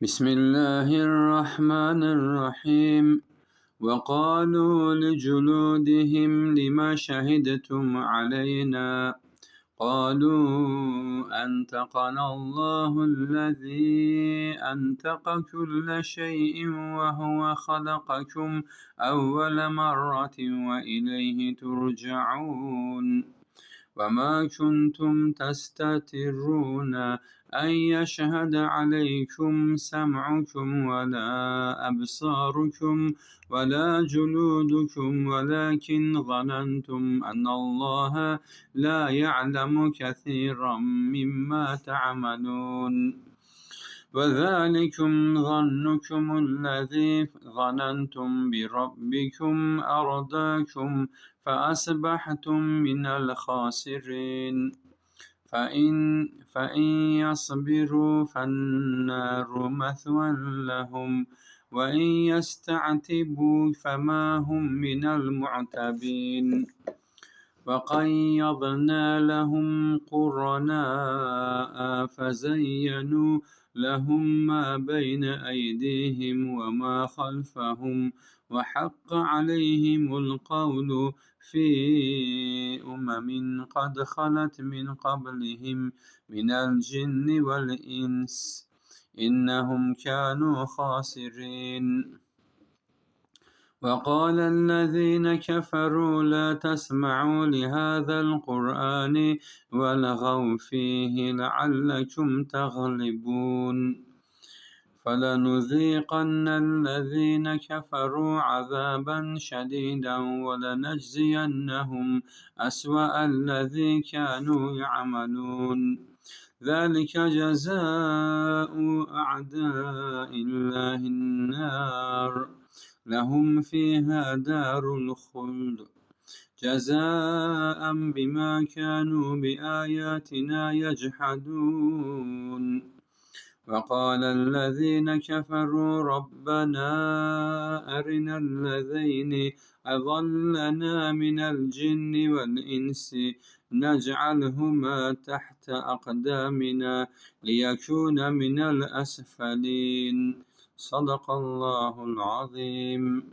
بسم الله الرحمن الرحيم وقالوا لجلودهم لم شهدتم علينا قالوا أنطقنا الله الذي أنطق كل شيء وهو خلقكم أول مرة وإليه ترجعون وما كنتم تستترون أن يشهد عليكم سمعكم ولا أبصاركم ولا جلودكم ولكن ظننتم أن الله لا يعلم كثيرا مما تعملون وذلكم ظنكم الذي ظننتم بربكم أرداكم فأصبحتم من الخاسرين فإن يصبروا فالنار مثوى لهم وإن يستعتبوا فما هم من المعتبين وقيضنا لهم قرناء فزينوا لهم ما بين أيديهم وما خلفهم وحق عليهم القول في قد خلت من قبلهم من الجن والإنس إنهم كانوا خاسرين وقال الذين كفروا لا تسمعوا لهذا القرآن والغوا فيه لعلكم تغلبون فلنذيقن الذين كفروا عذابا شديدا ولنجزينهم أسوأ الذي كانوا يعملون ذلك جزاء أعداء الله النار لهم فيها دار الخلد جزاء بما كانوا بآياتنا يجحدون وقال الذين كفروا ربنا أرنا الذين أضلنا من الجن والإنس نجعلهما تحت أقدامنا ليكون من الأسفلين صدق الله العظيم